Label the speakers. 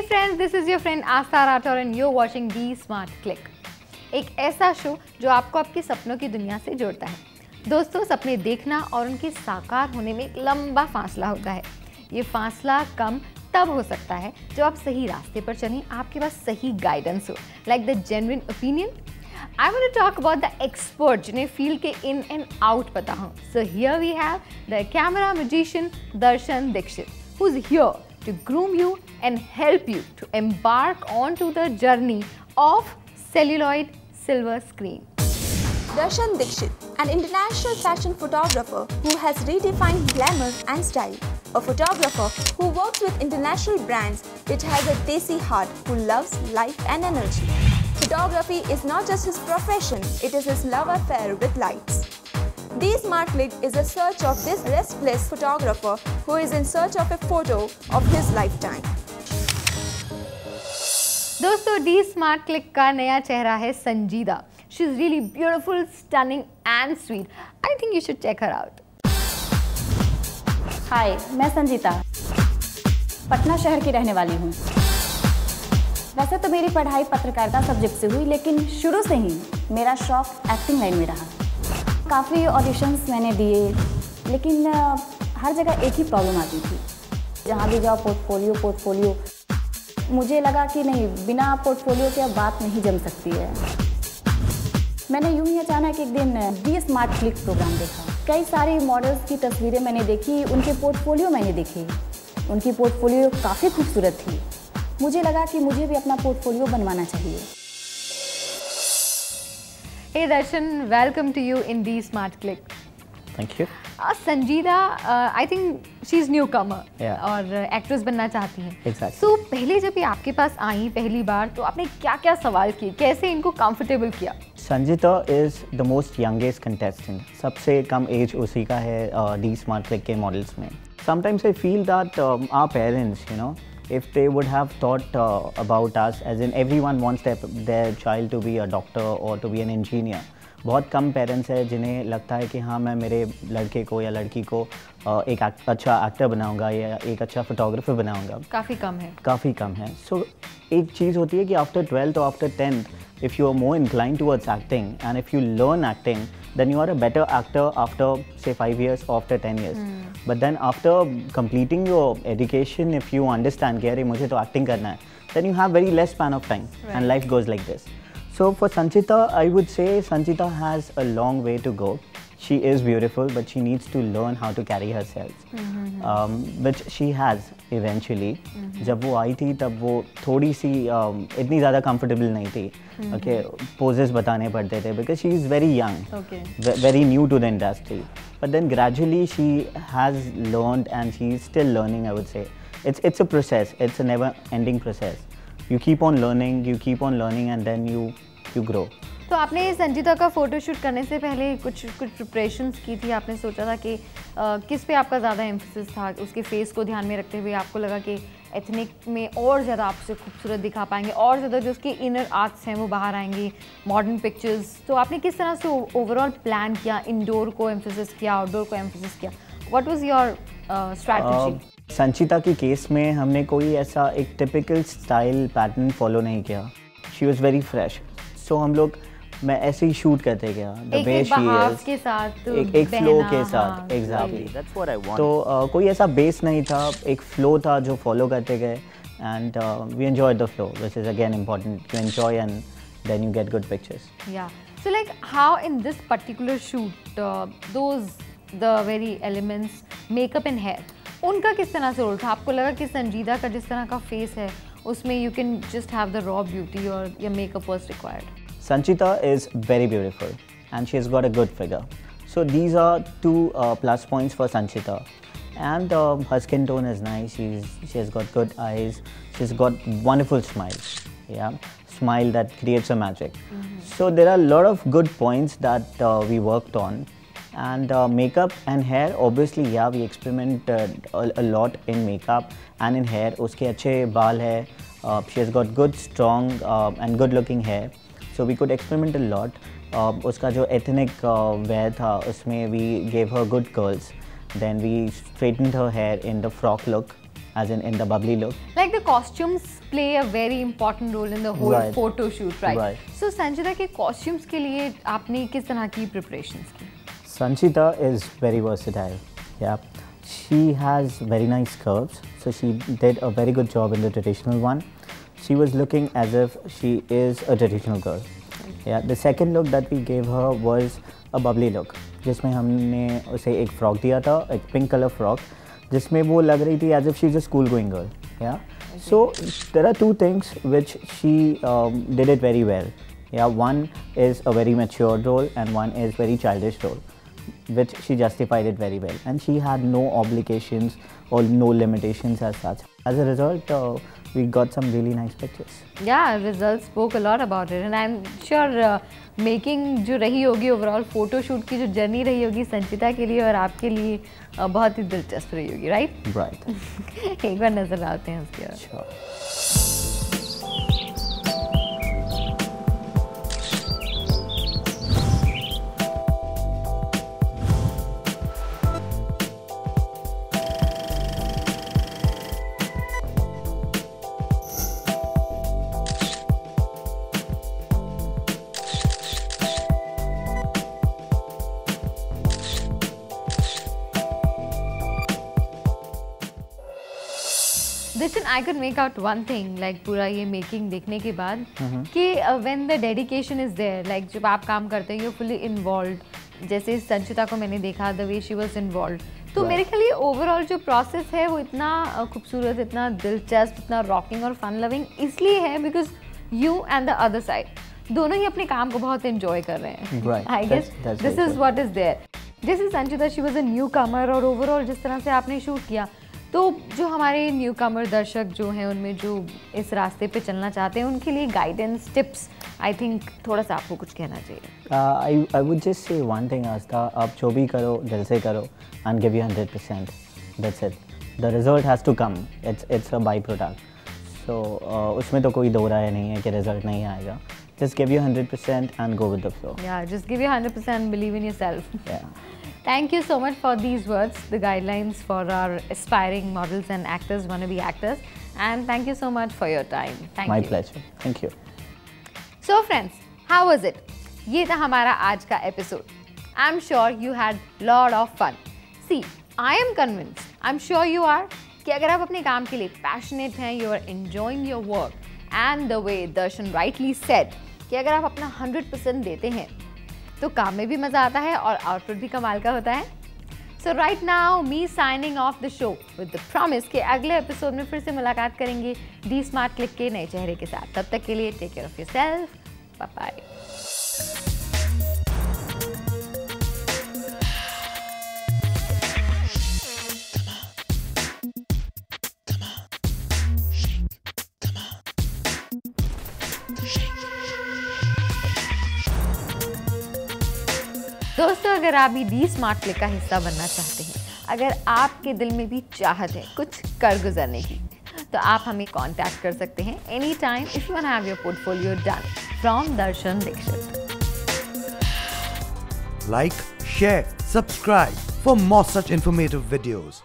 Speaker 1: friends, this is your friend Asta Rathore and you're watching The Smart Click. एक ऐसा show जो आपको आपके सपनों की दुनिया से जोड़ता है। दोस्तों, सपने देखना और उनके साकार होने में एक लंबा फासला होता है। ये फासला कम तब हो सकता है जब आप सही रास्ते पर चलें, आपके पास सही गाइडेंस हो, like the genuine opinion. I want to talk about the expert जिन्हें फील्ड के इन एंड आउट पता हो। So here we have the camera magician Darshan Dixit, who's here to groom you and help you to embark onto the journey of celluloid silver screen.
Speaker 2: Darshan Dixit, an international fashion photographer who has redefined glamour and style. A photographer who works with international brands, which has a desi heart, who loves life and energy. Photography is not just his profession, it is his love affair with lights. The Smart Click is a search of this restless photographer who is in search of a photo of his lifetime.
Speaker 1: दोस्तों, the smart click का नया चेहरा है Sanjeeda. She is really beautiful, stunning and sweet. I think you should check her out.
Speaker 3: Hi, मैं संजीता पटना शहर की रहने वाली हूँ। वैसे तो मेरी पढ़ाई पत्रकारिता सब्जेक्ट से हुई, लेकिन शुरू से ही मेरा शौक एक्टिंग लाइन में रहा। काफ़ी ऑडिशंस मैंने दिए, लेकिन हर जगह एक ही प्रॉब्लम आती थी। जहाँ भी जाओ पोर्टफोलियो। मुझे लगा कि नहीं, बिना पोर्टफोलियो के अब बात नहीं जम सकती है। मैंने यूं ही अचानक एक दिन दी स्मार्ट क्लिक प्रोग्राम देखा। कई सारे मॉडल्स की तस्वीरें मैंने देखी, उनके पोर्टफोलियो मैंने देखे। उनकी पोर्टफोलियो काफ़ी खूबसूरत थी। मुझे लगा कि मुझे भी अपना पोर्टफोलियो बनवाना चाहिए।
Speaker 1: Hey Darshan, welcome to you in The Smart Click.
Speaker 4: Thank you.
Speaker 1: संजीदा, I think she's newcomer.
Speaker 4: Yeah.
Speaker 1: और एक्ट्रेस बनना चाहती हैं।
Speaker 4: Exactly.
Speaker 1: So पहले जब ये आपके पास आई पहली बार, तो आपने क्या-क्या सवाल किए, कैसे इनको कंफर्टेबल किया?
Speaker 4: Sanjita is the most youngest contestant. सबसे कम एज उसी का है डी स्मार्ट क्लिक के मॉडल्स में। Sometimes I feel that our parents, you know, if they would have thought about us, as in everyone wants their child to be a doctor or to be an engineer. बहुत कम parents है जिन्हें लगता है कि हाँ, मैं मेरे लड़के को या लड़की को एक अच्छा एक्टर बनाऊंगा या एक अच्छा फोटोग्राफर बनाऊंगा।
Speaker 1: काफ़ी कम है।
Speaker 4: सो एक चीज़ होती है कि after 12th or after 10th, if you are more inclined towards acting and if you learn acting, then you are a better actor after say 5 years or after 10 years. But then after completing your education, if you understand कि अरे मुझे तो acting करना है, then you have very less span of time. Right. And life goes like this. So for Sanjita, I would say Sanjita has a long way to go. She is beautiful, but she needs to learn how to carry herself, which she has eventually. जब वो आई थी तब वो थोड़ी सी इतनी ज़्यादा comfortable नहीं थी। Okay, poses बताने पड़ते थे because she is very young, very new to the industry. But then gradually she has learned and she is still learning. I would say it's a process. It's a never-ending process. You keep on learning, and then you grow.
Speaker 1: तो आपने संजीता का photoshoot करने से पहले कुछ preparations की थी? आपने सोचा था कि किस पे आपका ज़्यादा एम्फेसिस था? उसके फेस को ध्यान में रखते हुए आपको लगा कि एथनिक में और ज़्यादा आप उसे खूबसूरत दिखा पाएंगे, और ज़्यादा जो उसके इनर आर्ट्स हैं वो बाहर आएंगी, मॉडर्न पिक्चर्स। तो आपने किस तरह से ओवरऑल प्लान किया? इंडोर को एम्फेसिस किया, आउटडोर को एम्फेसिस किया? What was your strategy?
Speaker 4: Sanchita की केस में हमने कोई ऐसा एक टिपिकल स्टाइल पैटर्न फॉलो नहीं किया। She was very fresh. So हम लोग मैं ऐसे ही शूट करते गया, द वे शी इज, एक फ्लो के साथ। Exactly, that's what I want. तो कोई ऐसा बेस नहीं था, एक फ्लो था जो फॉलो करते गए, and we enjoyed the flow, which is again important. You enjoy and then you get good pictures.
Speaker 1: या so like how in this particular shoot those the very elements, makeup and hair, उनका किस तरह से role था? आपको लगा कि संजीदा का जिस तरह का फेस है उसमें you can just have the raw beauty और your makeup was required?
Speaker 4: Sanchita is very beautiful and she has got a good figure. So these are two plus points for Sanchita. And her skin tone is nice. She has got good eyes. She's got wonderful smile. Yeah, smile that creates a magic. So there are a lot of good points that we worked on. And makeup and hair, obviously, yeah, we experimented a lot in makeup and in hair. Uske अच्छे बाल है. She has got good, strong and good-looking hair. So we could experiment a lot. उसका जो ethnic wear था उसमें we gave her good curls. Then we straightened her hair in the frock look as in the bubbly look.
Speaker 1: Like the costumes play a very important role in the whole
Speaker 4: Right.
Speaker 1: photo shoot, right?
Speaker 4: Right.
Speaker 1: So संचिता के costumes के लिए आपने किस तरह की preparations की?
Speaker 4: Sanchita is very versatile. Yeah, she has very nice curves, so she did a very good job in the traditional one. She was looking as if she is a traditional girl. Yeah, the second look that we gave her was a bubbly look, जिसमें हमने उसे एक frock दिया था, एक pink colour frock, जिसमें वो लग रही थी as if she is a school going girl. Yeah, so there are two things which she did it very well. Yeah, one is a very mature role and one is very childish role, which she justified it very well, and she had no obligations or no limitations as such. As a result, we got some really nice pictures.
Speaker 1: Yeah, results spoke a lot about it, and I'm sure making जो रही होगी overall photo shoot की जो journey रही होगी संचिता के लिए और आपके लिए बहुत ही दिलचस्प रही होगी, right?
Speaker 4: Right.
Speaker 1: एक बार नजर डालते हैं उसके बाद.
Speaker 4: Sure.
Speaker 1: Listen, I could make out one thing, like पूरा ये making देखने के बाद कि when the dedication is there, like जब आप काम करते हैं, you're fully involved. जैसे संचिता को मैंने देखा, the way she was involved. तो मेरे ख्याल ये overall जो process है वो इतना खूबसूरत, इतना दिलचस्प, इतना rocking और fun loving इसलिए है because you and the other side दोनों ही अपने काम को बहुत enjoy कर रहे हैं.
Speaker 4: Right.
Speaker 1: I guess
Speaker 4: That's
Speaker 1: this
Speaker 4: very
Speaker 1: is
Speaker 4: true.
Speaker 1: what is there. जैसे संचिता she was a newcomer और overall जिस तरह से आपने shoot किया, तो जो हमारे न्यू कमर दर्शक जो हैं उनमें जो इस रास्ते पे चलना चाहते हैं उनके लिए गाइडेंस टिप्स आई थिंक थोड़ा सा आपको कुछ कहना चाहिए.
Speaker 4: I would just say one thing, Asta. आप जो भी करो दिल से करो and give you 100%. That's it. The result has to come. It's a byproduct. So उसमें तो कोई दो राय नहीं है कि रिजल्ट नहीं आएगा. Just give you 100% and go with the flow.
Speaker 1: Yeah, just give you 100%, believe in yourself.
Speaker 4: Yeah.
Speaker 1: Thank you so much for these words, the guidelines for our aspiring models and actors, wannabe actors, and thank you so much for your time. Thank
Speaker 4: My
Speaker 1: you.
Speaker 4: pleasure. Thank you.
Speaker 1: So friends, how was it? ये था हमारा आज का episode. I'm sure you had lot of fun. See, I am convinced, I'm sure you are, कि अगर आप अपने काम के लिए passionate हैं, you are enjoying your work, and the way Darshan rightly said, कि अगर आप अपना 100% देते हैं, तो काम में भी मज़ा आता है और आउटपुट भी कमाल का होता है. So right now me signing off the show with the promise कि अगले एपिसोड में फिर से मुलाकात करेंगे डी स्मार्ट क्लिक के नए चेहरे के साथ. तब तक के लिए take care of yourself. Bye bye. दोस्तों, अगर आप भी डी स्मार्ट क्लिक का हिस्सा बनना चाहते हैं, अगर आपके दिल में भी चाहत है कुछ कर गुजरने की, तो आप हमें कांटेक्ट कर सकते हैं any time if you want have your portfolio done from Darshan Dikshit.
Speaker 5: Like, share, subscribe for more such informative videos.